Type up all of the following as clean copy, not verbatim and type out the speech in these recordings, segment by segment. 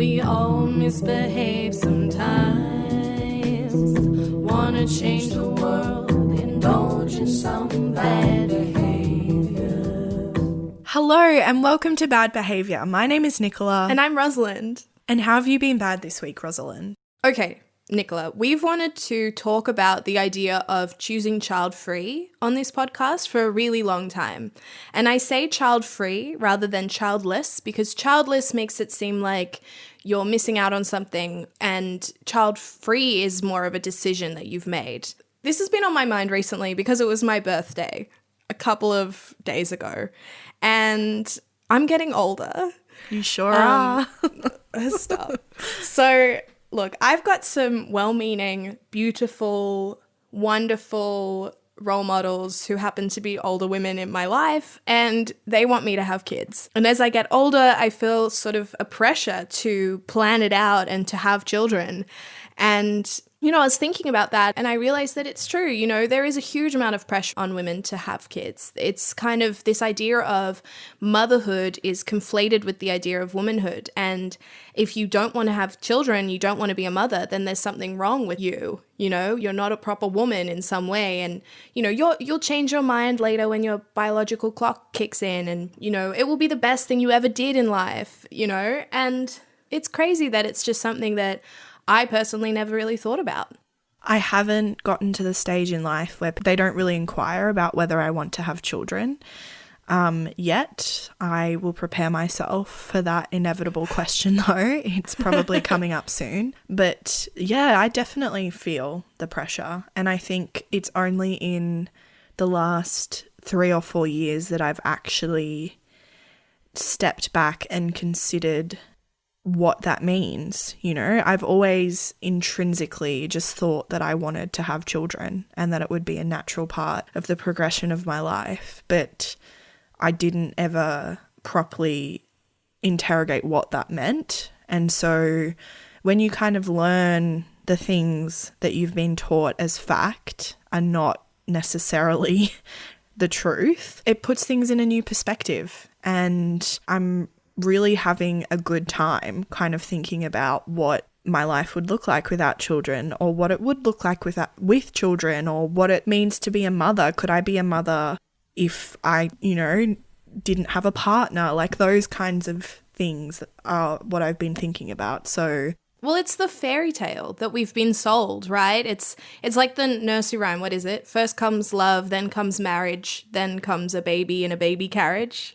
We all misbehave sometimes. Wanna change the world, indulge in some bad behavior. Hello and welcome to Bad Behaviour. My name is Nicola. And I'm Rosalind. And how have you been bad this week, Rosalind? Okay, Nicola, we've wanted to talk about the idea of choosing child-free on this podcast for a really long time. And I say child-free rather than childless because childless makes it seem like you're missing out on something, and child-free is more of a decision that you've made. This has been on my mind recently because it was my birthday a couple of days ago, and I'm getting older. You sure are. Stop. So, look, I've got some well-meaning, beautiful, wonderful role models who happen to be older women in my life, and they want me to have kids. And as I get older, I feel sort of a pressure to plan it out and to have children. And, you know, I was thinking about that and I realized that it's true. You know, there is a huge amount of pressure on women to have kids. It's kind of this idea of motherhood is conflated with the idea of womanhood. And if you don't want to have children, you don't want to be a mother, then there's something wrong with you. You know, you're not a proper woman in some way. And, you know, you'll change your mind later when your biological clock kicks in and, you know, it will be the best thing you ever did in life, you know. And it's crazy that it's just something that I personally never really thought about. I haven't gotten to the stage in life where they don't really inquire about whether I want to have children yet. I will prepare myself for that inevitable question though. It's probably coming up soon. But yeah, I definitely feel the pressure. And I think it's only in the last 3 or 4 years that I've actually stepped back and considered what that means. You know, I've always intrinsically just thought that I wanted to have children and that it would be a natural part of the progression of my life, but I didn't ever properly interrogate what that meant. And so when you kind of learn the things that you've been taught as fact are not necessarily the truth, it puts things in a new perspective. And I'm really having a good time kind of thinking about what my life would look like without children, or what it would look like with children, or what it means to be a mother. Could I be a mother if I, you know, didn't have a partner? Like those kinds of things are what I've been thinking about. So well, it's the fairy tale that we've been sold, right? It's like the nursery rhyme. What is it? First comes love, then comes marriage, then comes a baby in a baby carriage.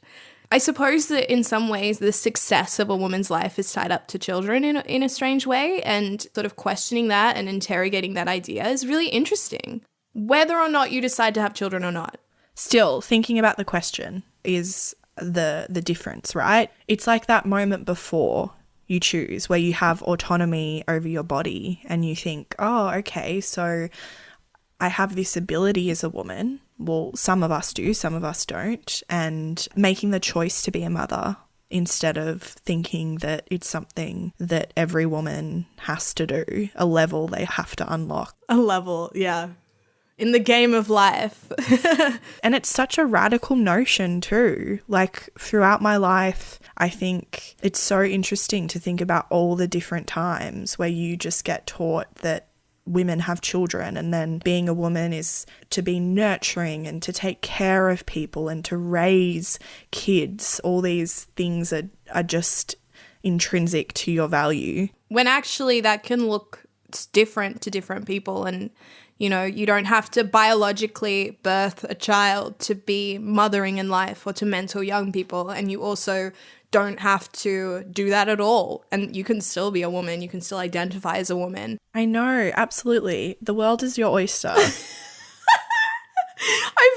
I suppose that in some ways the success of a woman's life is tied up to children in a strange way, and sort of questioning that and interrogating that idea is really interesting, whether or not you decide to have children or not. Still, thinking about the question is the difference, right? It's like that moment before you choose where you have autonomy over your body and you think, oh, okay, so I have this ability as a woman. Well, some of us do, some of us don't. And making the choice to be a mother instead of thinking that it's something that every woman has to do, a level they have to unlock. A level, yeah. In the game of life. And it's such a radical notion too. Like throughout my life, I think it's so interesting to think about all the different times where you just get taught that women have children, and then being a woman is to be nurturing and to take care of people and to raise kids. All these things are just intrinsic to your value. When actually that can look different to different people, and you know, you don't have to biologically birth a child to be mothering in life or to mentor young people, and you also don't have to do that at all. And you can still be a woman. You can still identify as a woman. I know, absolutely. The world is your oyster. I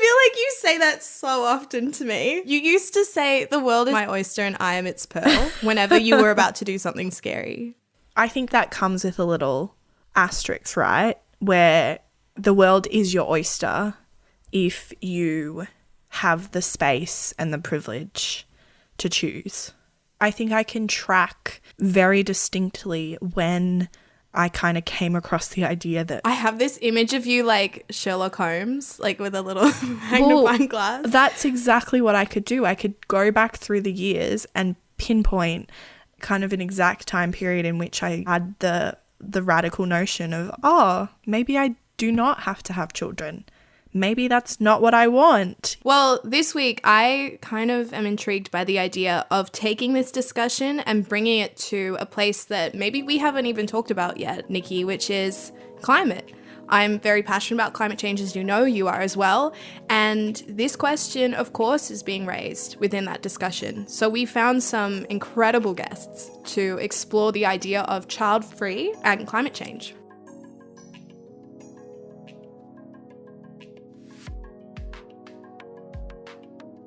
feel like you say that so often to me. You used to say the world is my oyster and I am its pearl whenever you were about to do something scary. I think that comes with a little asterisk, right? Where the world is your oyster if you have the space and the privilege to choose. I think I can track very distinctly when I kind of came across the idea that I have this image of you like Sherlock Holmes, like with a little magnifying glass. That's exactly what I could do. I could go back through the years and pinpoint kind of an exact time period in which I had the radical notion of, oh, maybe I do not have to have children. Maybe that's not what I want. Well, this week I kind of am intrigued by the idea of taking this discussion and bringing it to a place that maybe we haven't even talked about yet, Nikki, which is climate. I'm very passionate about climate change, as you know, you are as well. And this question, of course, is being raised within that discussion. So we found some incredible guests to explore the idea of child-free and climate change.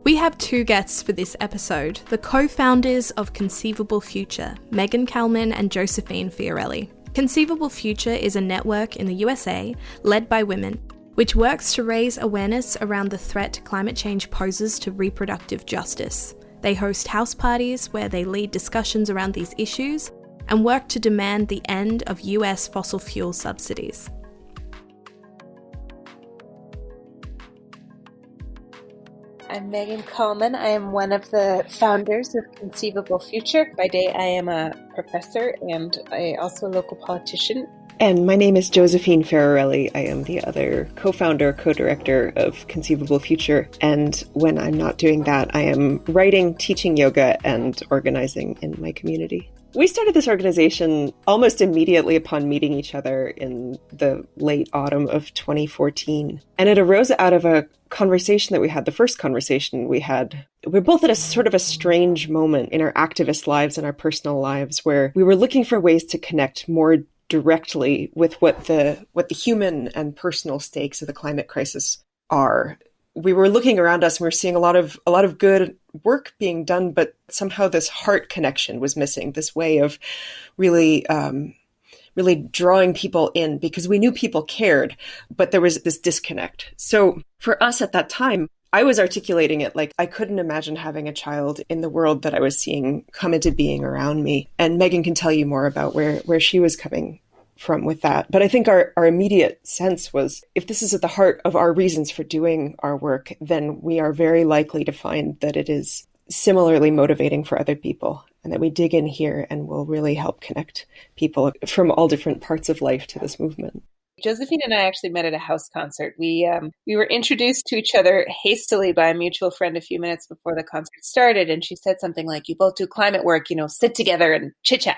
We have two guests for this episode, the co-founders of Conceivable Future, Meghan Kallman and Josephine Ferorelli. Conceivable Future is a network in the USA, led by women, which works to raise awareness around the threat climate change poses to reproductive justice. They host house parties where they lead discussions around these issues and work to demand the end of US fossil fuel subsidies. I'm Meghan Kallman. I am one of the founders of Conceivable Future. By day, I am a professor and also a local politician. And my name is Josephine Ferorelli. I am the other co-founder, co-director of Conceivable Future. And when I'm not doing that, I am writing, teaching yoga, and organizing in my community. We started this organization almost immediately upon meeting each other in the late autumn of 2014. And it arose out of a conversation that we had, the first conversation we had. We're both at a sort of a strange moment in our activist lives and our personal lives where we were looking for ways to connect more directly with what the human and personal stakes of the climate crisis are. We were looking around us and we were seeing a lot of good work being done, but somehow this heart connection was missing, this way of really drawing people in, because we knew people cared, but there was this disconnect. So for us at that time, I was articulating it like I couldn't imagine having a child in the world that I was seeing come into being around me. And Meghan can tell you more about where she was coming from with that. But I think our immediate sense was, if this is at the heart of our reasons for doing our work, then we are very likely to find that it is similarly motivating for other people, and that we dig in here and will really help connect people from all different parts of life to this movement. Josephine and I actually met at a house concert. We were introduced to each other hastily by a mutual friend a few minutes before the concert started, and she said something like, "You both do climate work, sit together and chit-chat."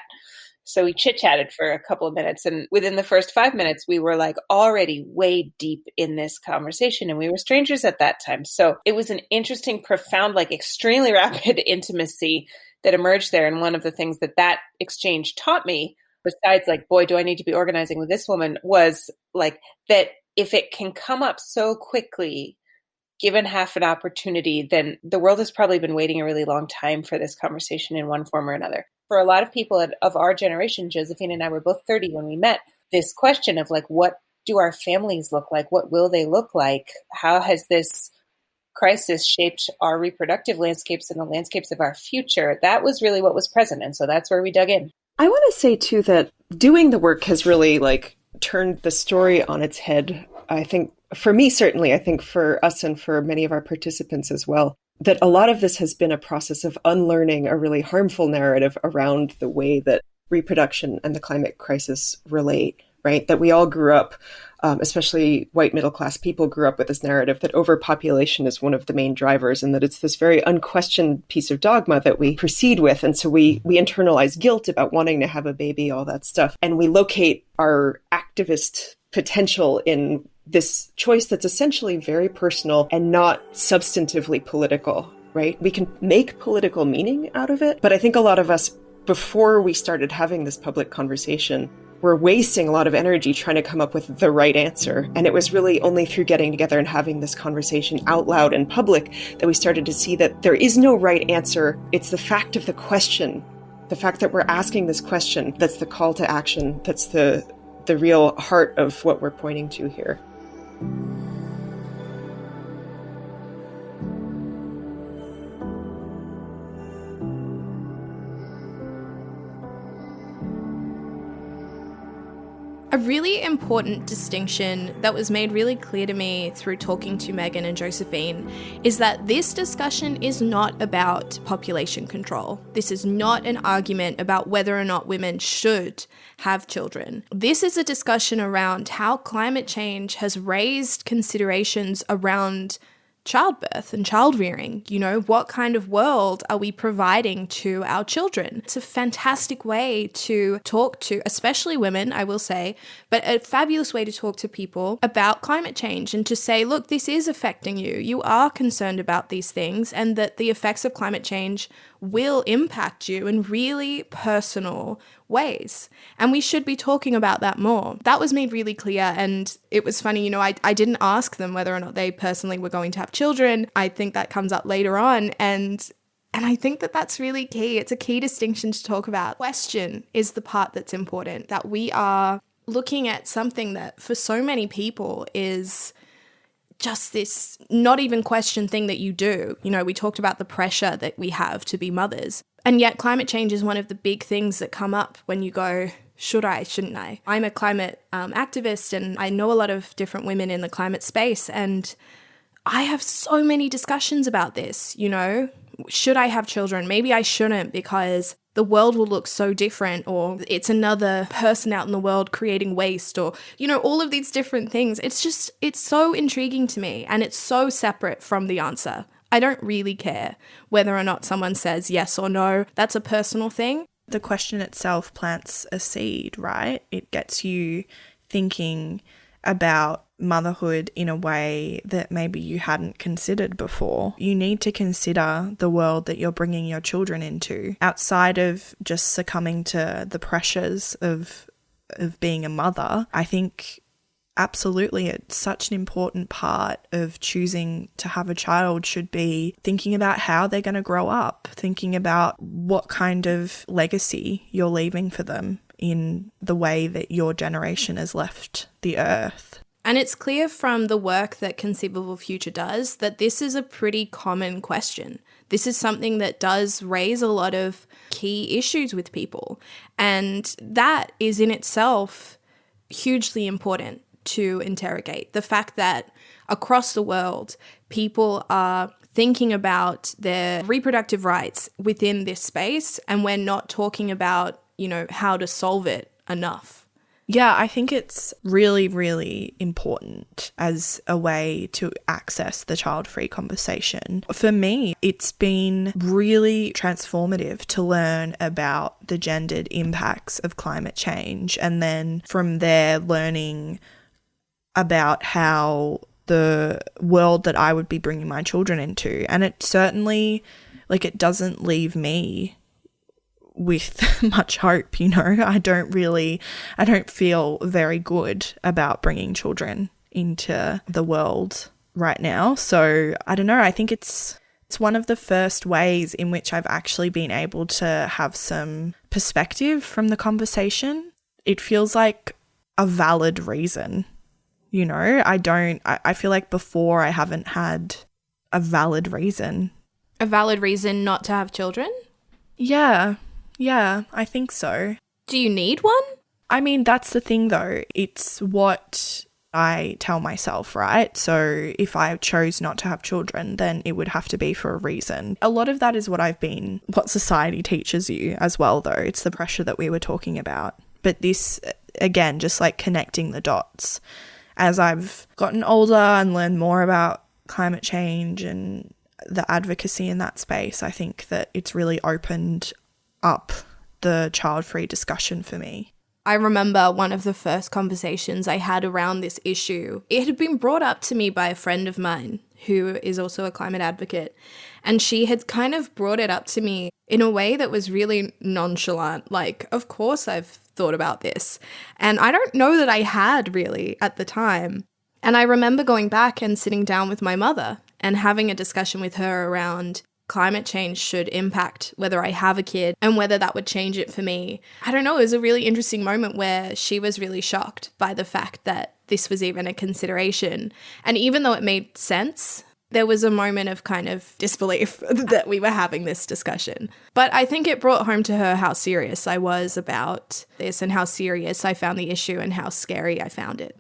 So we chit-chatted for a couple of minutes, and within the first 5 minutes, we were like already way deep in this conversation, and we were strangers at that time. So it was an interesting, profound, like extremely rapid intimacy that emerged there. And one of the things that exchange taught me, besides like, boy, do I need to be organizing with this woman, was like that if it can come up so quickly, given half an opportunity, then the world has probably been waiting a really long time for this conversation in one form or another. For a lot of people of our generation, Josephine and I were both 30 when we met, this question of like, what do our families look like? What will they look like? How has this crisis shaped our reproductive landscapes and the landscapes of our future? That was really what was present. And so that's where we dug in. I want to say too that doing the work has really like turned the story on its head. I think for me, certainly, I think for us and for many of our participants as well, that a lot of this has been a process of unlearning a really harmful narrative around the way that reproduction and the climate crisis relate, right? That we all grew up, especially white middle-class people grew up with this narrative that overpopulation is one of the main drivers, and that it's this very unquestioned piece of dogma that we proceed with. And so we internalize guilt about wanting to have a baby, all that stuff. And we locate our activist potential in this choice that's essentially very personal and not substantively political, right? We can make political meaning out of it, but I think a lot of us, before we started having this public conversation, were wasting a lot of energy trying to come up with the right answer. And it was really only through getting together and having this conversation out loud in public that we started to see that there is no right answer. It's the fact of the question, the fact that we're asking this question, that's the call to action, that's the real heart of what we're pointing to here. A really important distinction that was made really clear to me through talking to Meghan and Josephine is that this discussion is not about population control. This is not an argument about whether or not women should have children. This is a discussion around how climate change has raised considerations around childbirth and child rearing. You know, what kind of world are we providing to our children? It's a fantastic way to talk to, especially women, I will say, but a fabulous way to talk to people about climate change and to say, look, this is affecting you. You are concerned about these things and that the effects of climate change will impact you in really personal ways. And we should be talking about that more. That was made really clear. And it was funny, you know, I didn't ask them whether or not they personally were going to have children. I think that comes up later on. And I think that that's really key. It's a key distinction to talk about. Question is the part that's important, that we are looking at something that for so many people is just this not even question thing that you do. You know, we talked about the pressure that we have to be mothers. And yet climate change is one of the big things that come up when you go, should I, shouldn't I? I'm a climate activist and I know a lot of different women in the climate space and I have so many discussions about this, you know. Should I have children? Maybe I shouldn't because the world will look so different, or it's another person out in the world creating waste, or, you know, all of these different things. It's so intriguing to me and it's so separate from the answer. I don't really care whether or not someone says yes or no. That's a personal thing. The question itself plants a seed, right? It gets you thinking about motherhood in a way that maybe you hadn't considered before. You need to consider the world that you're bringing your children into outside of just succumbing to the pressures of being a mother. I think absolutely it's such an important part of choosing to have a child should be thinking about how they're going to grow up, thinking about what kind of legacy you're leaving for them in the way that your generation has left the earth. And it's clear from the work that Conceivable Future does that this is a pretty common question. This is something that does raise a lot of key issues with people. And that is in itself hugely important to interrogate. The fact that across the world, people are thinking about their reproductive rights within this space and we're not talking about, you know, how to solve it enough. Yeah, I think it's really, really important as a way to access the child-free conversation. For me, it's been really transformative to learn about the gendered impacts of climate change and then from there learning about how the world that I would be bringing my children into. And it certainly, like, it doesn't leave me with much hope, you know. I don't feel very good about bringing children into the world right now. So I don't know, I think it's one of the first ways in which I've actually been able to have some perspective from the conversation. It feels like a valid reason, you know. I feel like before I haven't had a valid reason. A valid reason not to have children? Yeah, I think so. Do you need one? I mean, that's the thing though. It's what I tell myself, right? So if I chose not to have children, then it would have to be for a reason. A lot of that is what society teaches you as well though. It's the pressure that we were talking about. But this, again, just like connecting the dots. As I've gotten older and learned more about climate change and the advocacy in that space, I think that it's really opened up the child-free discussion for me. I remember one of the first conversations I had around this issue. It had been brought up to me by a friend of mine who is also a climate advocate, and she had kind of brought it up to me in a way that was really nonchalant, like, of course I've thought about this. And I don't know that I had really at the time. And I remember going back and sitting down with my mother and having a discussion with her around climate change should impact whether I have a kid and whether that would change it for me. I don't know, it was a really interesting moment where she was really shocked by the fact that this was even a consideration. And even though it made sense there was a moment of kind of disbelief that we were having this discussion. But I think it brought home to her how serious I was about this and how serious I found the issue and how scary I found it.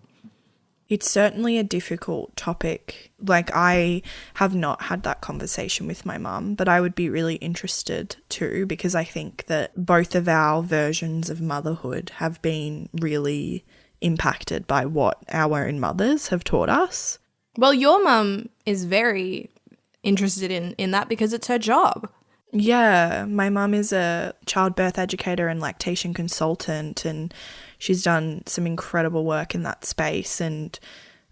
It's certainly a difficult topic. Like, I have not had that conversation with my mum, but I would be really interested too, because I think that both of our versions of motherhood have been really impacted by what our own mothers have taught us. Well, your mum is very interested in that because it's her job. Yeah, my mum is a childbirth educator and lactation consultant, and she's done some incredible work in that space. And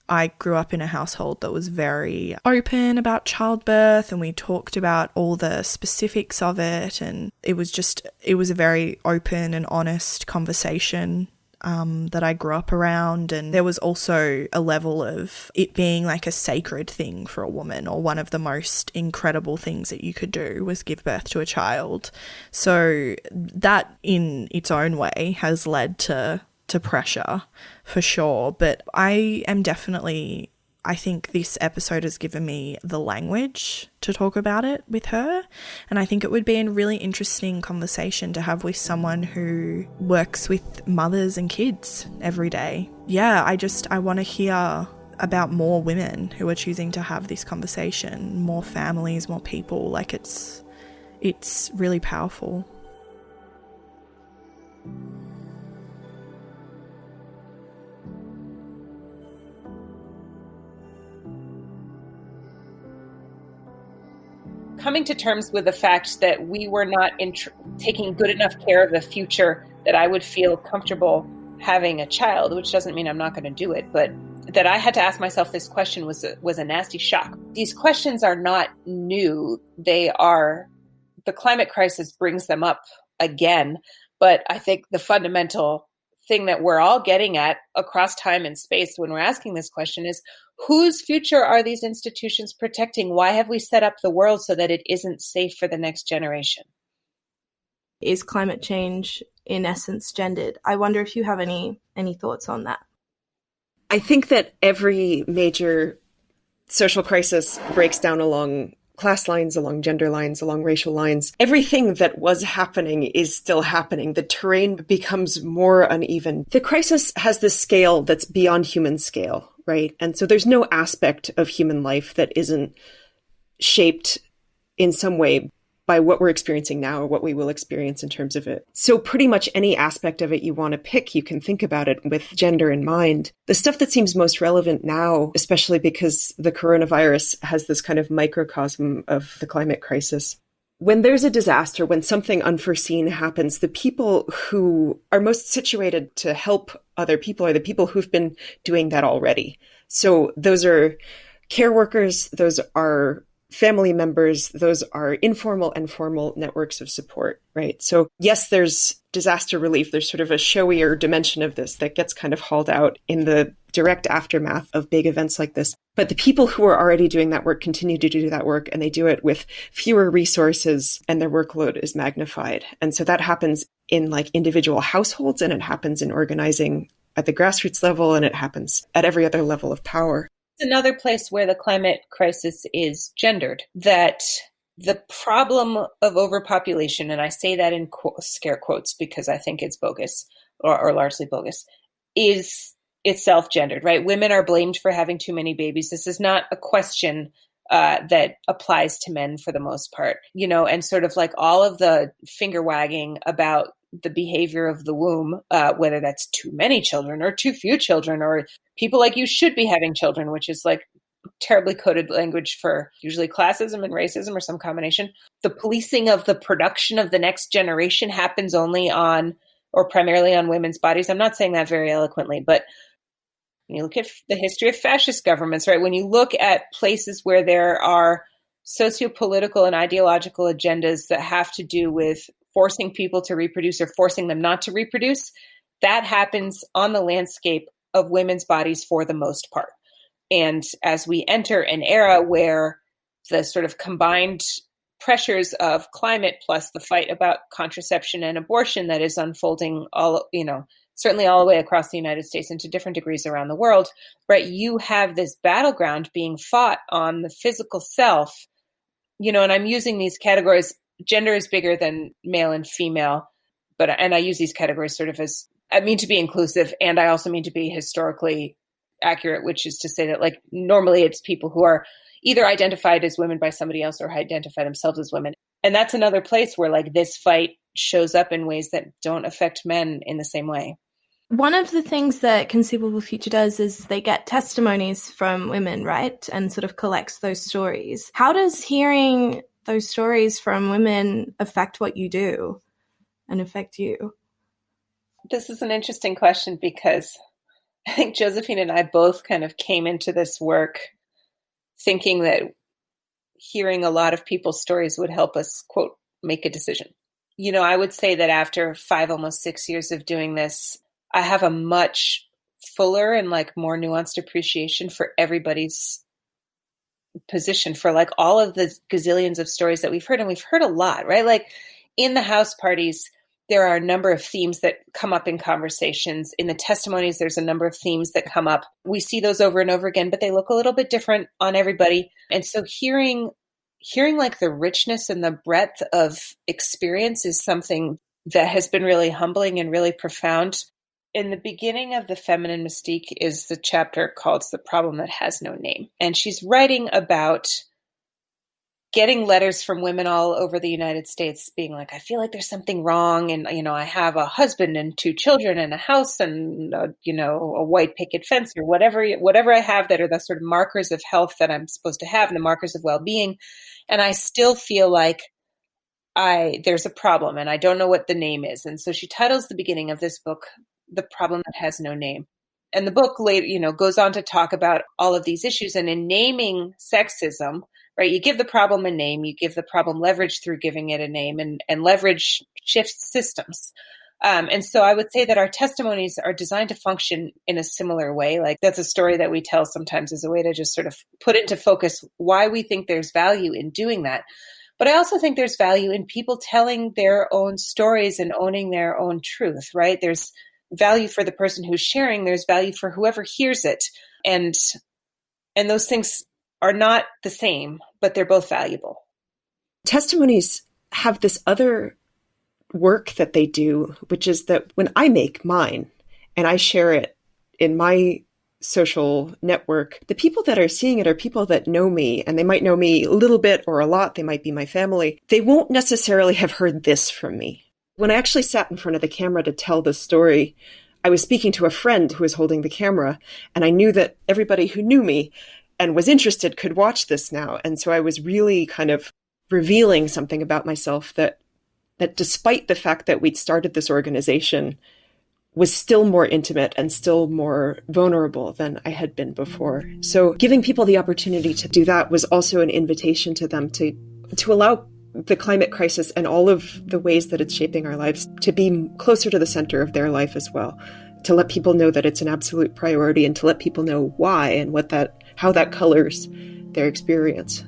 I grew up in a household that was very open about childbirth, and we talked about all the specifics of it. And it was a very open and honest conversation that I grew up around. And there was also a level of it being like a sacred thing for a woman, or one of the most incredible things that you could do was give birth to a child. So that in its own way has led to pressure for sure. But I think this episode has given me the language to talk about it with her. And I think it would be a really interesting conversation to have with someone who works with mothers and kids every day. Yeah, I want to hear about more women who are choosing to have this conversation, more families, more people. Like, it's really powerful. Coming to terms with the fact that we were not taking good enough care of the future that I would feel comfortable having a child, which doesn't mean I'm not going to do it, but that I had to ask myself this question was a nasty shock. These questions are not new. The climate crisis brings them up again. But I think the fundamental thing that we're all getting at across time and space when we're asking this question is, whose future are these institutions protecting? Why have we set up the world so that it isn't safe for the next generation? Is climate change in essence gendered? I wonder if you have any thoughts on that. I think that every major social crisis breaks down along class lines, along gender lines, along racial lines. Everything that was happening is still happening. The terrain becomes more uneven. The crisis has this scale that's beyond human scale, right? And so there's no aspect of human life that isn't shaped in some way by what we're experiencing now or what we will experience in terms of it. So pretty much any aspect of it you want to pick, you can think about it with gender in mind. The stuff that seems most relevant now, especially because the coronavirus has this kind of microcosm of the climate crisis. When there's a disaster, when something unforeseen happens, the people who are most situated to help other people are the people who've been doing that already. So those are care workers, those are family members, those are informal and formal networks of support, right? So yes, there's disaster relief. There's sort of a showier dimension of this that gets kind of hauled out in the direct aftermath of big events like this. But the people who are already doing that work continue to do that work, and they do it with fewer resources, and their workload is magnified. And so that happens in like individual households, and it happens in organizing at the grassroots level, and it happens at every other level of power. Another place where the climate crisis is gendered, that the problem of overpopulation, and I say that in scare quotes because I think it's bogus or largely bogus, is itself gendered, right? Women are blamed for having too many babies. This is not a question that applies to men for the most part, and sort of like all of the finger wagging about the behavior of the womb, whether that's too many children or too few children, or people like you should be having children, which is like terribly coded language for usually classism and racism or some combination. The policing of the production of the next generation happens only on or primarily on women's bodies. I'm not saying that very eloquently, but when you look at the history of fascist governments, right? When you look at places where there are sociopolitical and ideological agendas that have to do with forcing people to reproduce or forcing them not to reproduce, that happens on the landscape of women's bodies for the most part. And as we enter an era where the sort of combined pressures of climate plus the fight about contraception and abortion that is unfolding all, certainly all the way across the United States and to different degrees around the world, right? You have this battleground being fought on the physical self, and I'm using these categories. Gender is bigger than male and female, and I use these categories sort of as, I mean to be inclusive, and I also mean to be historically accurate, which is to say that like normally it's people who are either identified as women by somebody else or identify themselves as women. And that's another place where like this fight shows up in ways that don't affect men in the same way. One of the things that Conceivable Future does is they get testimonies from women, right? And sort of collects those stories. How does hearing those stories from women affect what you do and affect you? This is an interesting question because I think Josephine and I both kind of came into this work thinking that hearing a lot of people's stories would help us, quote, make a decision. I would say that after 5, almost 6 years of doing this, I have a much fuller and like more nuanced appreciation for everybody's position, for like all of the gazillions of stories that we've heard. And we've heard a lot, right? Like in the house parties, there are a number of themes that come up in conversations. In the testimonies, there's a number of themes that come up. We see those over and over again, but they look a little bit different on everybody. And so hearing like the richness and the breadth of experience is something that has been really humbling and really profound. In the beginning of The Feminine Mystique is the chapter called The Problem That Has No Name. And she's writing about getting letters from women all over the United States being like, I feel like there's something wrong. And, I have a husband and 2 children and a house and, a white picket fence or whatever I have that are the sort of markers of health that I'm supposed to have and the markers of well-being. And I still feel like there's a problem and I don't know what the name is. And so she titles the beginning of this book, The Problem That Has No Name. And the book later, goes on to talk about all of these issues. And in naming sexism, right, you give the problem a name, you give the problem leverage through giving it a name, and leverage shifts systems. And so I would say that our testimonies are designed to function in a similar way. Like that's a story that we tell sometimes as a way to just sort of put into focus why we think there's value in doing that. But I also think there's value in people telling their own stories and owning their own truth, right? There's value for the person who's sharing, there's value for whoever hears it. And those things are not the same, but they're both valuable. Testimonies have this other work that they do, which is that when I make mine and I share it in my social network, the people that are seeing it are people that know me, and they might know me a little bit or a lot. They might be my family. They won't necessarily have heard this from me. When I actually sat in front of the camera to tell this story, I was speaking to a friend who was holding the camera, and I knew that everybody who knew me and was interested could watch this now. And so I was really kind of revealing something about myself that despite the fact that we'd started this organization, was still more intimate and still more vulnerable than I had been before. So giving people the opportunity to do that was also an invitation to them to allow the climate crisis and all of the ways that it's shaping our lives to be closer to the center of their life as well, to let people know that it's an absolute priority and to let people know why and how that colors their experience.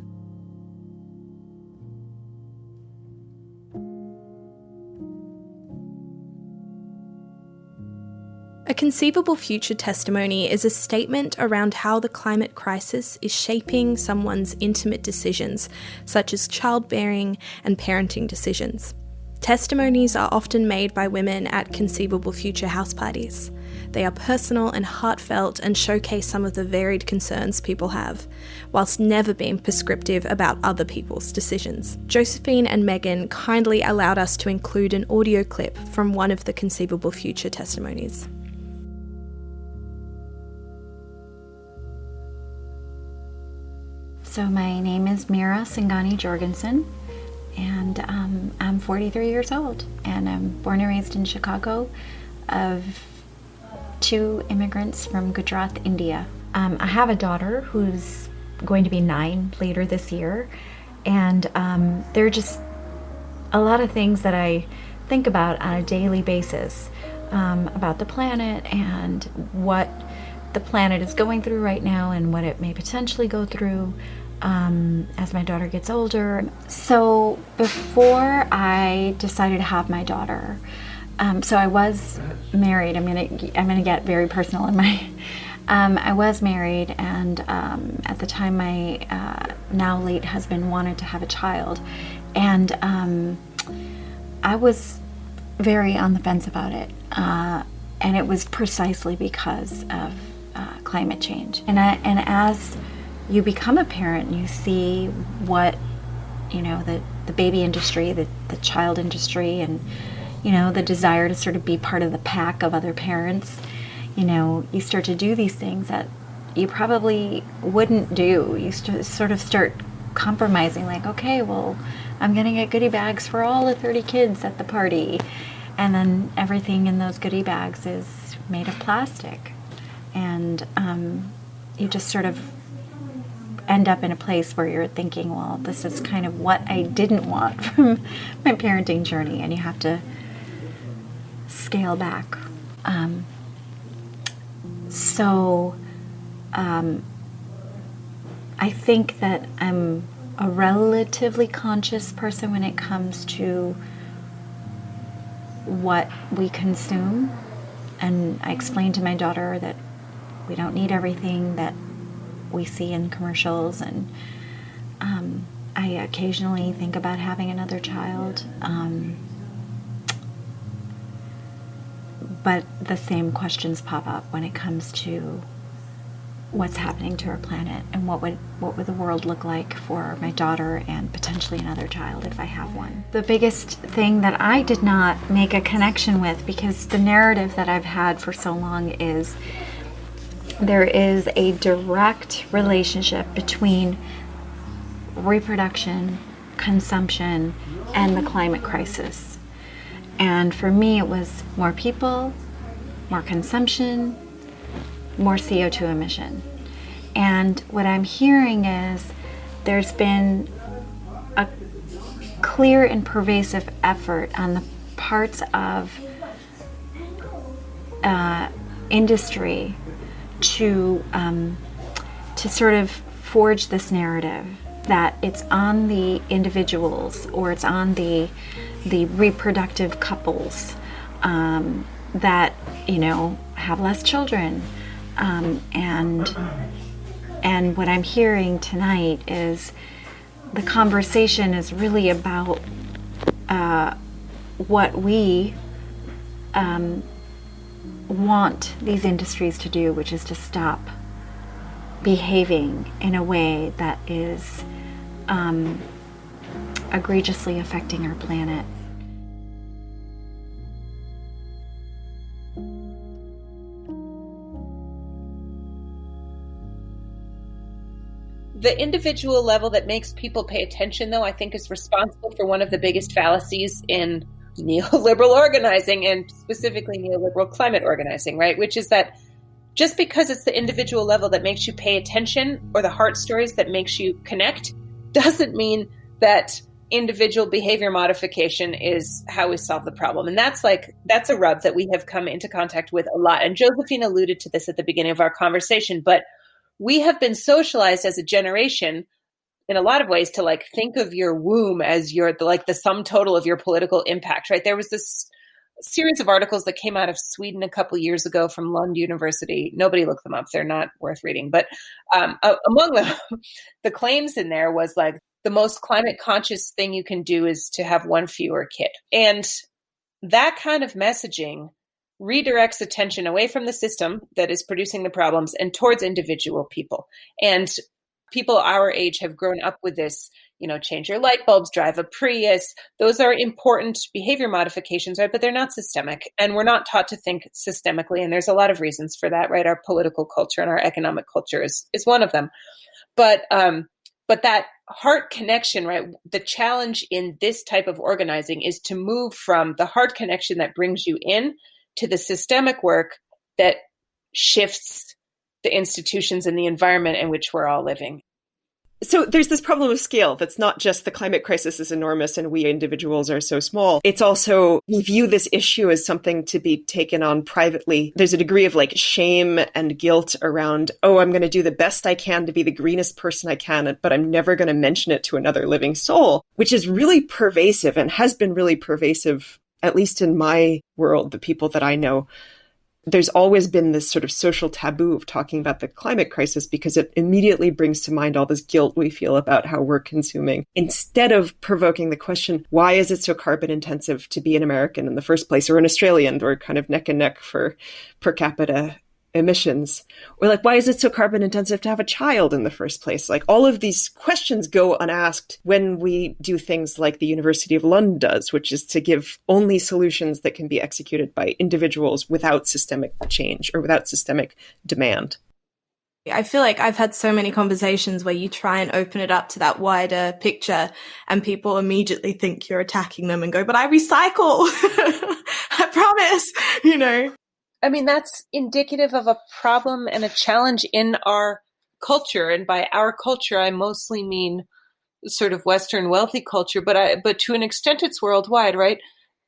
A Conceivable Future testimony is a statement around how the climate crisis is shaping someone's intimate decisions, such as childbearing and parenting decisions. Testimonies are often made by women at Conceivable Future house parties. They are personal and heartfelt and showcase some of the varied concerns people have, whilst never being prescriptive about other people's decisions. Josephine and Meghan kindly allowed us to include an audio clip from one of the Conceivable Future testimonies. So my name is Mira Singani Jorgensen, and I'm 43 years old, and I'm born and raised in Chicago of 2 immigrants from Gujarat, India. I have a daughter who's going to be 9 later this year, and there are just a lot of things that I think about on a daily basis about the planet and what the planet is going through right now and what it may potentially go through as my daughter gets older. So before I decided to have my daughter, So I was married. I'm gonna get very personal in my. I was married, and at the time, my now late husband wanted to have a child, and I was very on the fence about it, and it was precisely because of climate change. And as you become a parent, you see what the baby industry, the child industry, and the desire to sort of be part of the pack of other parents. You start to do these things that you probably wouldn't do. You sort of start compromising, like, okay, well, I'm going to get goodie bags for all the 30 kids at the party. And then everything in those goodie bags is made of plastic. And you just sort of end up in a place where you're thinking, well, this is kind of what I didn't want from my parenting journey. And you have to scale back. I think that I'm a relatively conscious person when it comes to what we consume. And I explain to my daughter that we don't need everything that we see in commercials. And I occasionally think about having another child. But the same questions pop up when it comes to what's happening to our planet and what would the world look like for my daughter and potentially another child if I have one. The biggest thing that I did not make a connection with, because the narrative that I've had for so long is there is a direct relationship between reproduction, consumption, and the climate crisis. And for me, it was more people, more consumption, more CO2 emission. And what I'm hearing is there's been a clear and pervasive effort on the parts of industry to sort of forge this narrative that it's on the individuals or it's on the reproductive couples that have less children, and what I'm hearing tonight is the conversation is really about what we want these industries to do, which is to stop behaving in a way that is egregiously affecting our planet. The individual level that makes people pay attention, though, I think is responsible for one of the biggest fallacies in neoliberal organizing, and specifically neoliberal climate organizing, right? Which is that just because it's the individual level that makes you pay attention or the heart stories that makes you connect doesn't mean that individual behavior modification is how we solve the problem. And that's a rub that we have come into contact with a lot. And Josephine alluded to this at the beginning of our conversation, but we have been socialized as a generation in a lot of ways to think of your womb as the sum total of your political impact, right? There was this series of articles that came out of Sweden a couple of years ago from Lund University. Nobody looked them up. They're not worth reading. But among them, the claims in there was the most climate conscious thing you can do is to have one fewer kid. And that kind of messaging redirects attention away from the system that is producing the problems and towards individual people. And people our age have grown up with this, change your light bulbs, drive a Prius. Those are important behavior modifications, right? But they're not systemic. And we're not taught to think systemically. And there's a lot of reasons for that, right? Our political culture and our economic culture is one of them. But that heart connection, right? The challenge in this type of organizing is to move from the heart connection that brings you in to the systemic work that shifts the institutions and the environment in which we're all living. So there's this problem of scale that's not just the climate crisis is enormous and we individuals are so small. It's also, we view this issue as something to be taken on privately. There's a degree of shame and guilt around, I'm going to do the best I can to be the greenest person I can, but I'm never going to mention it to another living soul, which is really pervasive and has been really pervasive at least in my world, the people that I know, there's always been this sort of social taboo of talking about the climate crisis because it immediately brings to mind all this guilt we feel about how we're consuming. Instead of provoking the question, why is it so carbon intensive to be an American in the first place, or an Australian? We're kind of neck and neck for per capita emissions. Or like, why is it so carbon intensive to have a child in the first place? Like, all of these questions go unasked when we do things like the University of London does, which is to give only solutions that can be executed by individuals without systemic change or without systemic demand. I feel like I've had so many conversations where you try and open it up to that wider picture and people immediately think you're attacking them and go, but I recycle. I promise, you know. I mean, that's indicative of a problem and a challenge in our culture. And by our culture, I mostly mean sort of Western wealthy culture, but to an extent it's worldwide, right?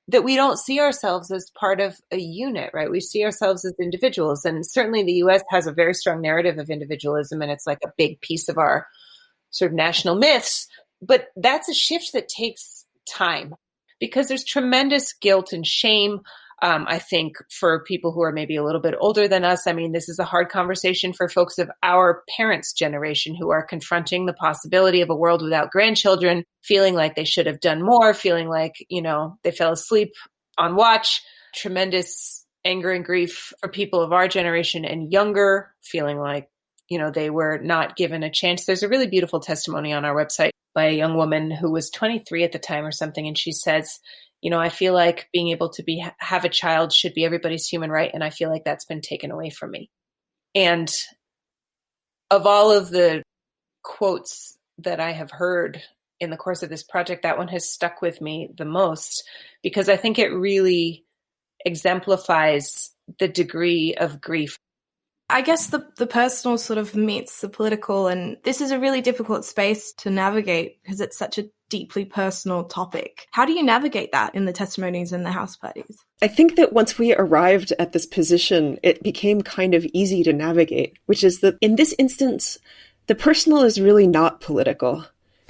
That we don't see ourselves as part of a unit, right? We see ourselves as individuals. And certainly the US has a very strong narrative of individualism, and it's like a big piece of our sort of national myths. But that's a shift that takes time because there's tremendous guilt and shame. I think for people who are maybe a little bit older than us, I mean, this is a hard conversation for folks of our parents' generation who are confronting the possibility of a world without grandchildren, feeling like they should have done more, feeling like, you know, they fell asleep on watch, tremendous anger and grief for people of our generation and younger, feeling like, you know, they were not given a chance. There's a really beautiful testimony on our website by a young woman who was 23 at the time or something. And she says, you know, I feel like being able to have a child should be everybody's human right. And I feel like that's been taken away from me. And of all of the quotes that I have heard in the course of this project, that one has stuck with me the most because I think it really exemplifies the degree of grief. I guess the personal sort of meets the political, and this is a really difficult space to navigate because it's such a deeply personal topic. How do you navigate that in the testimonies and the house parties? I think that once we arrived at this position, it became kind of easy to navigate, which is that in this instance, the personal is really not political.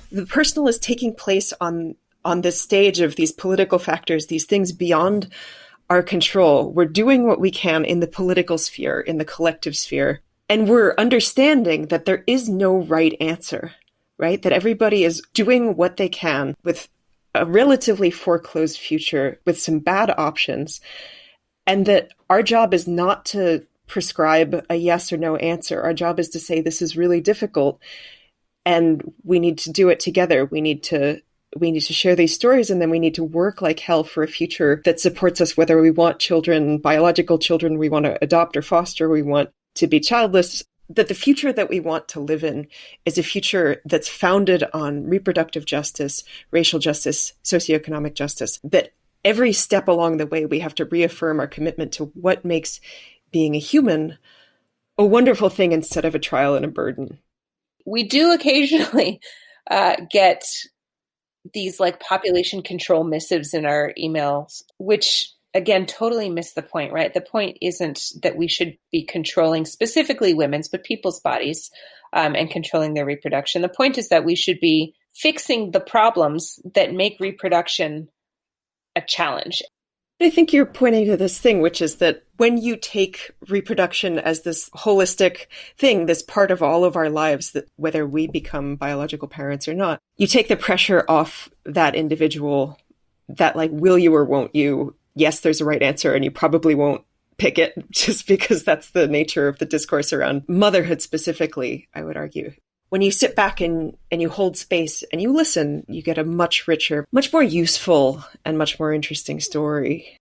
The personal is taking place on this stage of these political factors, these things beyond our control. We're doing what we can in the political sphere, in the collective sphere, and we're understanding that there is no right answer, right? That everybody is doing what they can with a relatively foreclosed future, with some bad options, and that our job is not to prescribe a yes or no answer. Our job is to say, this is really difficult, and we need to do it together. We need to share these stories, and then we need to work like hell for a future that supports us, whether we want children, biological children, we want to adopt or foster, we want to be childless, that the future that we want to live in is a future that's founded on reproductive justice, racial justice, socioeconomic justice, that every step along the way we have to reaffirm our commitment to what makes being a human a wonderful thing instead of a trial and a burden. We do occasionally get these like population control missives in our emails, which again, totally miss the point, right? The point isn't that we should be controlling specifically women's, but people's bodies and controlling their reproduction. The point is that we should be fixing the problems that make reproduction a challenge. I think you're pointing to this thing, which is that when you take reproduction as this holistic thing, this part of all of our lives, that whether we become biological parents or not, you take the pressure off that individual, that like, will you or won't you? Yes, there's a right answer, and you probably won't pick it just because that's the nature of the discourse around motherhood specifically, I would argue. When you sit back and you hold space and you listen, you get a much richer, much more useful, and much more interesting story.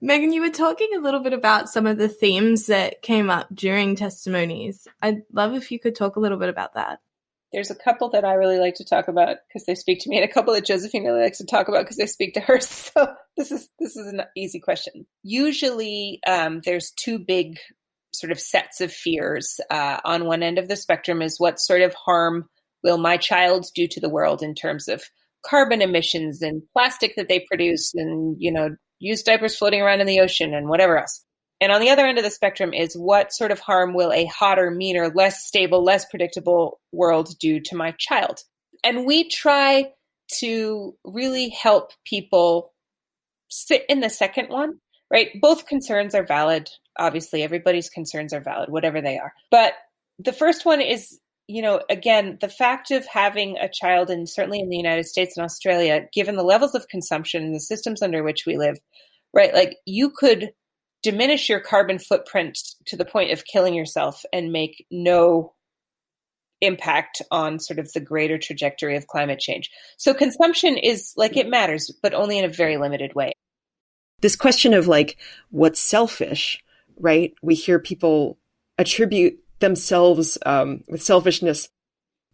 Meghan, you were talking a little bit about some of the themes that came up during testimonies. I'd love if you could talk a little bit about that. There's a couple that I really like to talk about because they speak to me, and a couple that Josephine really likes to talk about because they speak to her. So this is an easy question. Usually there's two big sort of sets of fears. On one end of the spectrum is what sort of harm will my child do to the world in terms of carbon emissions and plastic that they produce and, you know, used diapers floating around in the ocean and whatever else. And on the other end of the spectrum is what sort of harm will a hotter, meaner, less stable, less predictable world do to my child? And we try to really help people sit in the second one, right? Both concerns are valid. Obviously, everybody's concerns are valid, whatever they are. But the first one is, again, the fact of having a child, and certainly in the United States and Australia, given the levels of consumption and the systems under which we live, right? Like, you could diminish your carbon footprint to the point of killing yourself and make no impact on sort of the greater trajectory of climate change. So consumption is like, it matters, but only in a very limited way. This question of like, what's selfish, right? We hear people attribute themselves with selfishness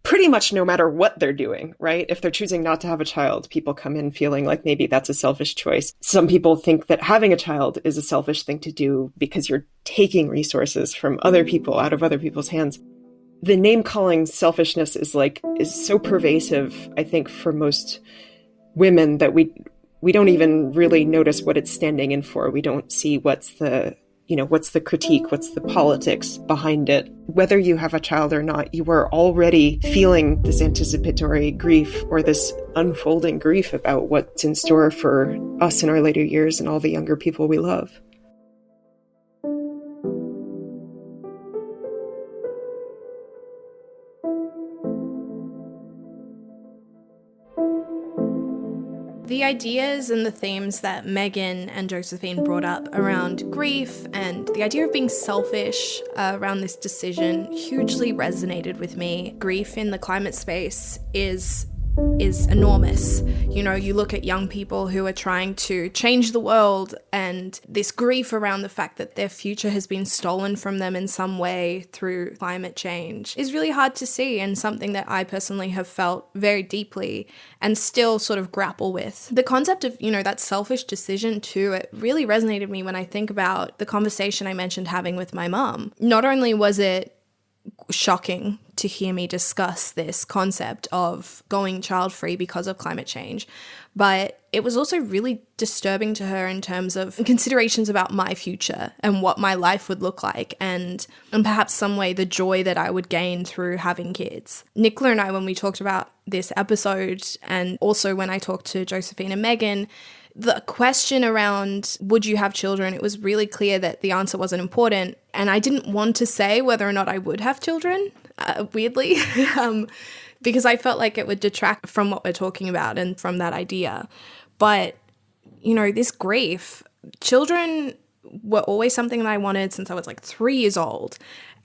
pretty much no matter what they're doing, right? If they're choosing not to have a child, people come in feeling like maybe that's a selfish choice. Some people think that having a child is a selfish thing to do because you're taking resources from other people out of other people's hands. The name calling selfishness is so pervasive, I think, for most women that we don't even really notice what it's standing in for. We don't see what's the critique, what's the politics behind it. Whether you have a child or not, you are already feeling this anticipatory grief or this unfolding grief about what's in store for us in our later years and all the younger people we love. The ideas and the themes that Meghan and Josephine brought up around grief and the idea of being selfish around this decision hugely resonated with me. Grief in the climate space is enormous. You look at young people who are trying to change the world, and this grief around the fact that their future has been stolen from them in some way through climate change is really hard to see, and something that I personally have felt very deeply and still sort of grapple with. The concept of, that selfish decision too, it really resonated with me when I think about the conversation I mentioned having with my mum. Not only was it shocking to hear me discuss this concept of going child-free because of climate change, but it was also really disturbing to her in terms of considerations about my future and what my life would look like, and perhaps some way the joy that I would gain through having kids. Nicola and I, when we talked about this episode, and also when I talked to Josephine and Meghan, the question around would you have children, it was really clear that the answer wasn't important, and I didn't want to say whether or not I would have children, weirdly, because I felt like it would detract from what we're talking about and from that idea. But, this grief, children were always something that I wanted since I was 3 years old,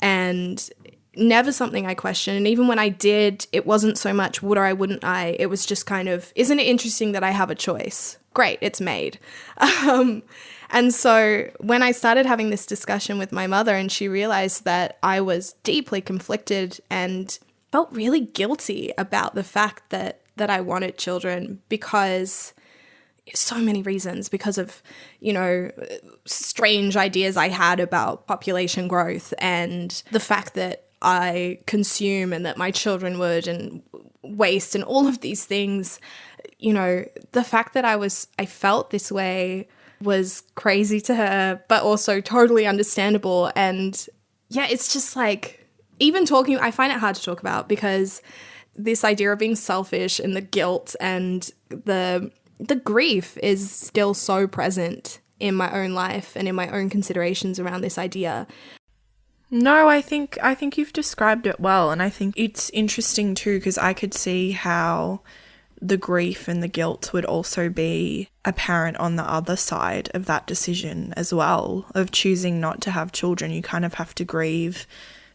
and never something I questioned. And even when I did, it wasn't so much would or wouldn't I, it was just kind of, isn't it interesting that I have a choice? Great, it's made. And so when I started having this discussion with my mother and she realized that I was deeply conflicted and felt really guilty about the fact that I wanted children because so many reasons, because of, strange ideas I had about population growth and the fact that I consume and that my children would, and waste and all of these things, the fact that I felt this way was crazy to her, but also totally understandable. And yeah, it's just even talking, I find it hard to talk about because this idea of being selfish and the guilt and the grief is still so present in my own life and in my own considerations around this idea. No, I think you've described it well, and I think it's interesting too because I could see how the grief and the guilt would also be apparent on the other side of that decision as well, of choosing not to have children. You kind of have to grieve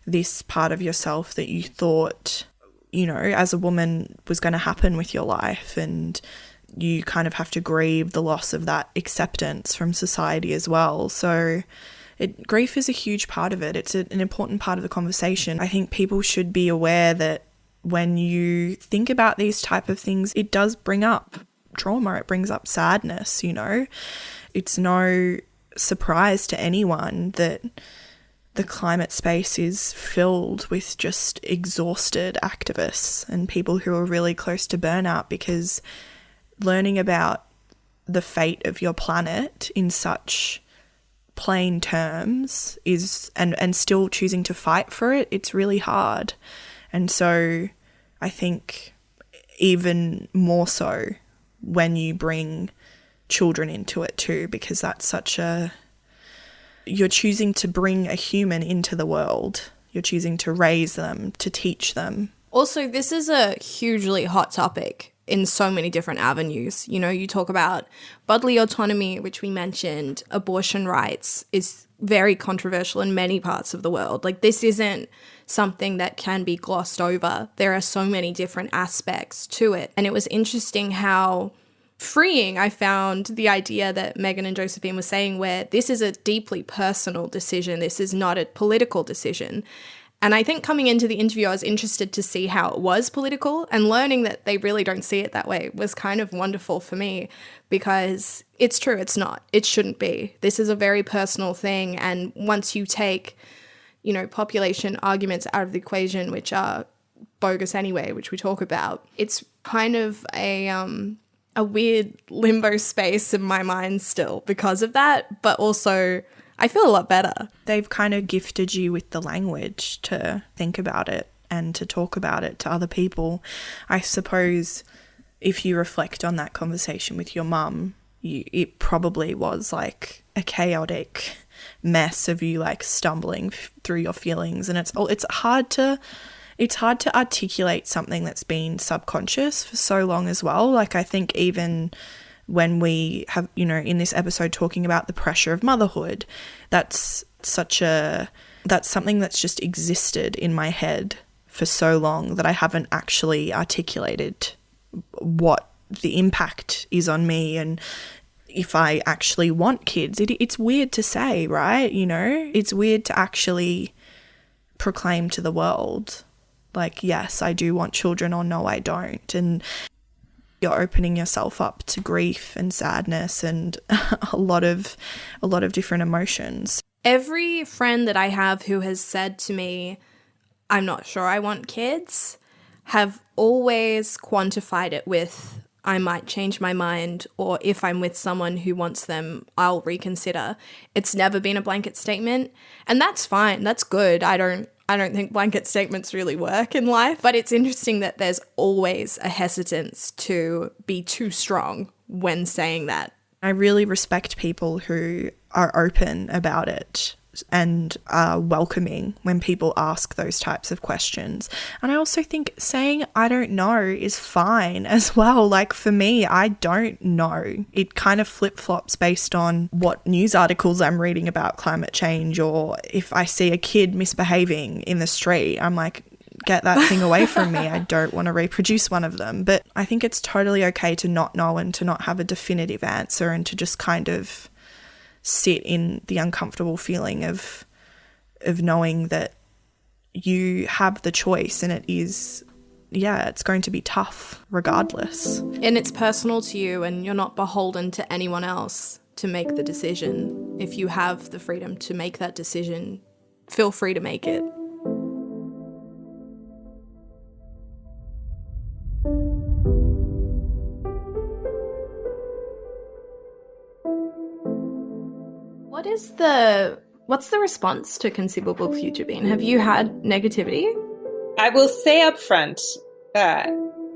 this part of yourself that you thought, as a woman was going to happen with your life, and you kind of have to grieve the loss of that acceptance from society as well. So grief is a huge part of it. It's an important part of the conversation. I think people should be aware that when you think about these type of things, it does bring up trauma. It brings up sadness, It's no surprise to anyone that the climate space is filled with just exhausted activists and people who are really close to burnout, because learning about the fate of your planet in such plain terms is, and still choosing to fight for it, it's really hard. And so I think even more so when you bring children into it too, because that's you're choosing to bring a human into the world. You're choosing to raise them, to teach them. Also, this is a hugely hot topic in so many different avenues. You know, you talk about bodily autonomy, which we mentioned, abortion rights is very controversial in many parts of the world. Like, this isn't something that can be glossed over. There are so many different aspects to it. And it was interesting how freeing I found the idea that Meghan and Josephine were saying, where this is a deeply personal decision. This is not a political decision. And I think coming into the interview, I was interested to see how it was political, and learning that they really don't see it that way was kind of wonderful for me, because it's true, it's not. It shouldn't be. This is a very personal thing. And once you take, you know, population arguments out of the equation, which are bogus anyway, which we talk about, it's kind of a weird limbo space in my mind still because of that. But also, I feel a lot better. They've kind of gifted you with the language to think about it and to talk about it to other people. I suppose if you reflect on that conversation with your mum, it probably was like a chaotic mess of you like stumbling through your feelings, and it's hard to articulate something that's been subconscious for so long as well. Like, I think even when we have, you know, in this episode talking about the pressure of motherhood, that's something that's just existed in my head for so long that I haven't actually articulated what the impact is on me and if I actually want kids. It's weird to say, right? You know, it's weird to actually proclaim to the world, like, yes, I do want children, or no, I don't. And you're opening yourself up to grief and sadness and a lot of different emotions. Every friend that I have who has said to me, I'm not sure I want kids, have always quantified it with, I might change my mind, or if I'm with someone who wants them, I'll reconsider. It's never been a blanket statement, and that's fine. That's good. I don't think blanket statements really work in life, but it's interesting that there's always a hesitance to be too strong when saying that. I really respect people who are open about it and are welcoming when people ask those types of questions. And I also think saying I don't know is fine as well. Like, for me, I don't know. It kind of flip-flops based on what news articles I'm reading about climate change, or if I see a kid misbehaving in the street, I'm like, get that thing away from me. I don't want to reproduce one of them. But I think it's totally okay to not know and to not have a definitive answer, and to just kind of sit in the uncomfortable feeling of knowing that you have the choice, and it is, it's going to be tough regardless. And it's personal to you, and you're not beholden to anyone else to make the decision. If you have the freedom to make that decision, feel free to make it. What's the response to Conceivable Future been? Have you had negativity? I will say up front, I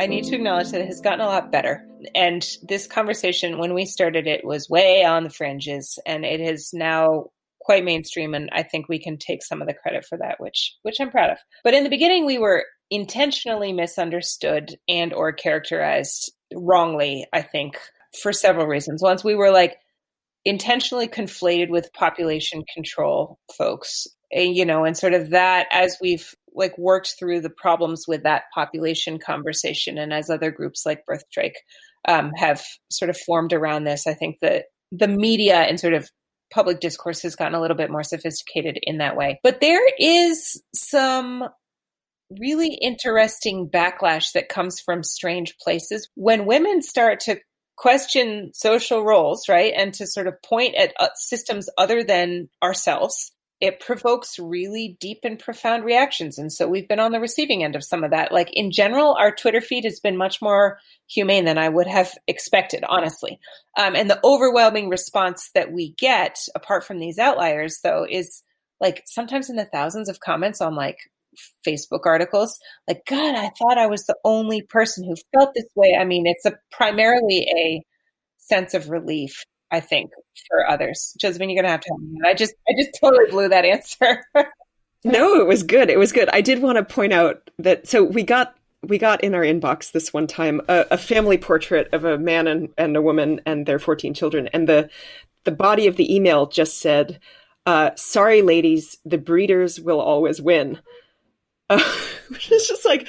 need to acknowledge that it has gotten a lot better. And this conversation, when we started it, was way on the fringes, and it is now quite mainstream. And I think we can take some of the credit for that, which I'm proud of. But in the beginning, we were intentionally misunderstood and or characterized wrongly, I think, for several reasons. Once we were like, intentionally conflated with population control folks, and sort of that, as we've like worked through the problems with that population conversation, and as other groups like Birth Strike have sort of formed around this, I think that the media and sort of public discourse has gotten a little bit more sophisticated in that way. But there is some really interesting backlash that comes from strange places when women start to question social roles, right? And to sort of point at systems other than ourselves. It provokes really deep and profound reactions. And so we've been on the receiving end of some of that. Like, in general, our Twitter feed has been much more humane than I would have expected, honestly. And the overwhelming response that we get, apart from these outliers, though, is like sometimes in the thousands of comments on like Facebook articles, like, God, I thought I was the only person who felt this way. I mean, it's primarily a sense of relief, I think, for others. Josephine, you're going to have to help me. I just totally blew that answer. No, it was good. It was good. I did want to point out that, so we got in our inbox this one time a family portrait of a man and a woman and their 14 children. And the body of the email just said, sorry, ladies, the breeders will always win. Which is just like,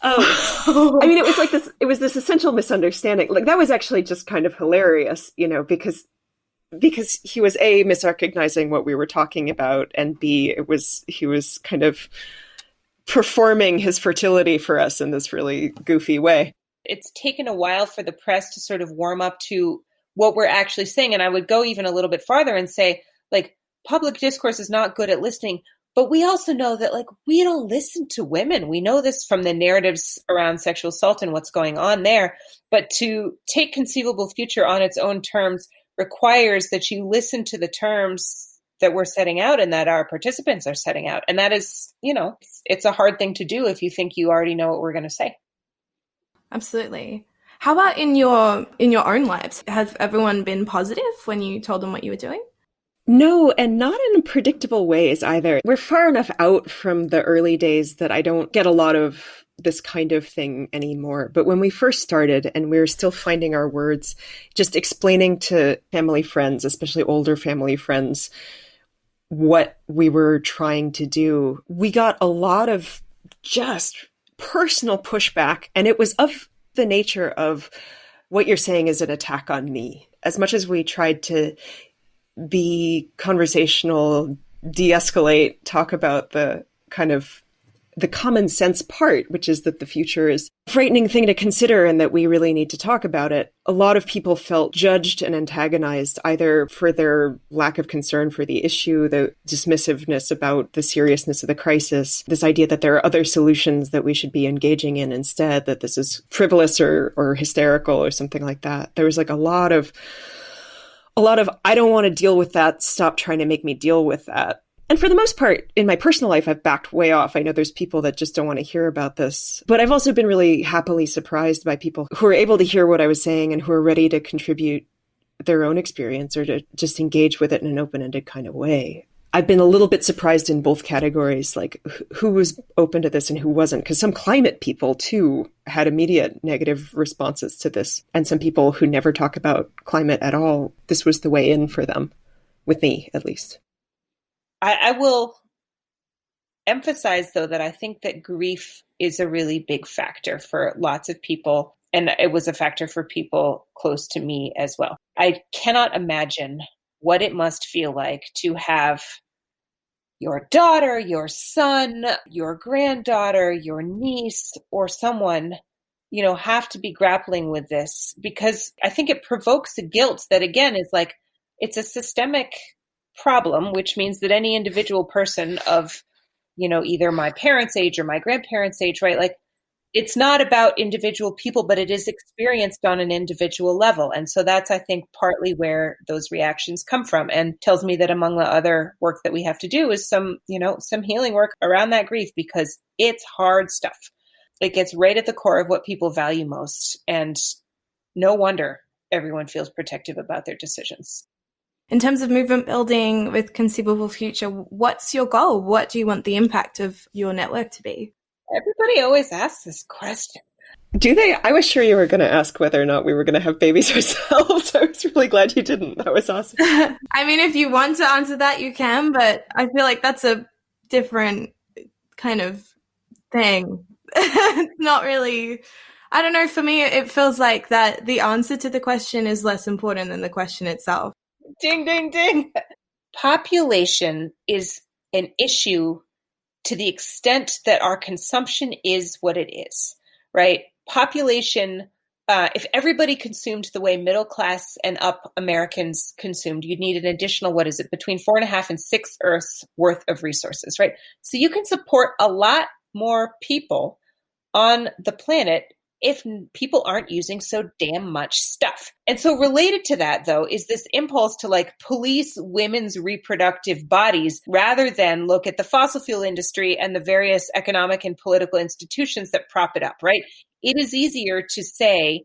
I mean, it was like this, it was this essential misunderstanding. Like, that was actually just kind of hilarious, because he was A, misrecognizing what we were talking about, and B, he was kind of performing his fertility for us in this really goofy way. It's taken a while for the press to sort of warm up to what we're actually saying. And I would go even a little bit farther and say, like, public discourse is not good at listening. But we also know that, like, we don't listen to women. We know this from the narratives around sexual assault and what's going on there. But to take Conceivable Future on its own terms requires that you listen to the terms that we're setting out and that our participants are setting out. And that is, it's a hard thing to do if you think you already know what we're going to say. Absolutely. How about in your own lives? Has everyone been positive when you told them what you were doing? No, and not in predictable ways either. We're far enough out from the early days that I don't get a lot of this kind of thing anymore. But when we first started and we were still finding our words, just explaining to family friends, especially older family friends, what we were trying to do, we got a lot of just personal pushback. And it was of the nature of, what you're saying is an attack on me. As much as we tried to be conversational, de-escalate, talk about the kind of the common sense part, which is that the future is a frightening thing to consider and that we really need to talk about it. A lot of people felt judged and antagonized, either for their lack of concern for the issue, the dismissiveness about the seriousness of the crisis, this idea that there are other solutions that we should be engaging in instead, that this is frivolous or hysterical or something like that. There was like a lot of, I don't want to deal with that. Stop trying to make me deal with that. And for the most part, in my personal life, I've backed way off. I know there's people that just don't want to hear about this. But I've also been really happily surprised by people who are able to hear what I was saying and who are ready to contribute their own experience or to just engage with it in an open-ended kind of way. I've been a little bit surprised in both categories, like who was open to this and who wasn't, because some climate people, too, had immediate negative responses to this. And some people who never talk about climate at all, this was the way in for them, with me, at least. I will emphasize, though, that I think that grief is a really big factor for lots of people. And it was a factor for people close to me as well. I cannot imagine what it must feel like to have your daughter, your son, your granddaughter, your niece, or someone, have to be grappling with this, because I think it provokes a guilt that, again, is like, it's a systemic problem, which means that any individual person of, either my parents' age or my grandparents' age, right? Like, it's not about individual people, but it is experienced on an individual level. And so that's, I think, partly where those reactions come from, and tells me that among the other work that we have to do is some healing work around that grief, because it's hard stuff. It gets right at the core of what people value most. And no wonder everyone feels protective about their decisions. In terms of movement building with Conceivable Future, what's your goal? What do you want the impact of your network to be? Everybody always asks this question. Do they? I was sure you were going to ask whether or not we were going to have babies ourselves. I was really glad you didn't. That was awesome. I mean, if you want to answer that, you can, but I feel like that's a different kind of thing. It's not really... I don't know. For me, it feels like that the answer to the question is less important than the question itself. Ding, ding, ding. Population is an issue to the extent that our consumption is what it is, right? Population, if everybody consumed the way middle class and up Americans consumed, you'd need an additional, between 4.5 and 6 Earths worth of resources, right? So you can support a lot more people on the planet if people aren't using so damn much stuff. And so related to that, though, is this impulse to police women's reproductive bodies rather than look at the fossil fuel industry and the various economic and political institutions that prop it up, right? It is easier to say,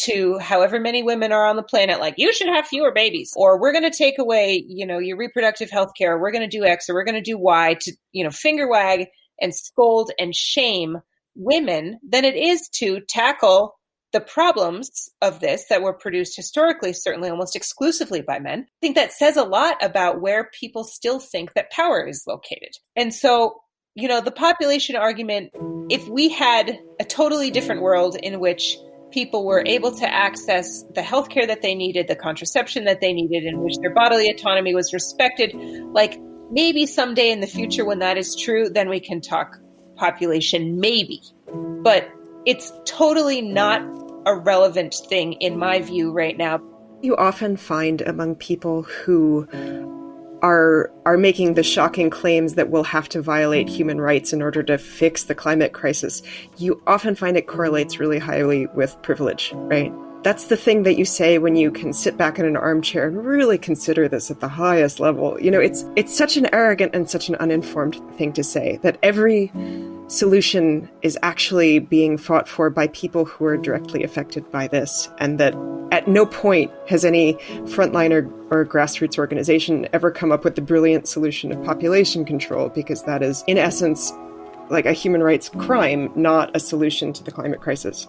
to however many women are on the planet, like, you should have fewer babies, or we're going to take away, your reproductive health care, we're going to do X, or we're going to do Y, to, finger wag and scold and shame women than it is to tackle the problems of this that were produced historically, certainly almost exclusively by men. I think that says a lot about where people still think that power is located. And so, the population argument, if we had a totally different world in which people were able to access the healthcare that they needed, the contraception that they needed, in which their bodily autonomy was respected, like, maybe someday in the future when that is true, then we can talk population, maybe. But it's totally not a relevant thing in my view right now. You often find among people who are making the shocking claims that we'll have to violate human rights in order to fix the climate crisis, you often find it correlates really highly with privilege, right? That's the thing that you say when you can sit back in an armchair and really consider this at the highest level. It's such an arrogant and such an uninformed thing to say, that every solution is actually being fought for by people who are directly affected by this, and that at no point has any frontline or grassroots organization ever come up with the brilliant solution of population control, because that is, in essence, like a human rights crime, not a solution to the climate crisis.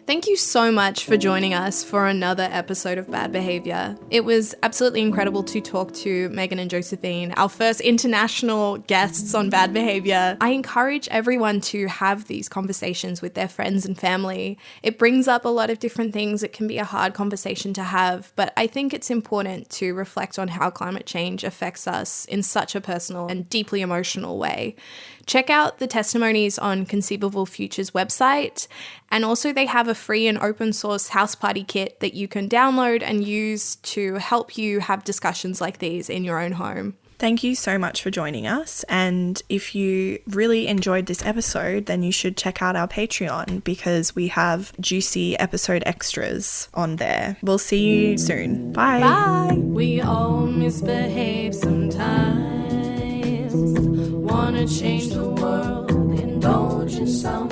Thank you so much for joining us for another episode of Bad Behavior. It was absolutely incredible to talk to Meghan and Josephine, our first international guests on Bad Behavior. I encourage everyone to have these conversations with their friends and family. It brings up a lot of different things. It can be a hard conversation to have, but I think it's important to reflect on how climate change affects us in such a personal and deeply emotional way. Check out the testimonies on Conceivable Future's website, and also they have a free and open source house party kit that you can download and use to help you have discussions like these in your own home. Thank you so much for joining us, and if you really enjoyed this episode, then you should check out our Patreon, because we have juicy episode extras on there. We'll see you soon. Bye. Bye. We all misbehave sometimes. Wanna change the world, indulge in some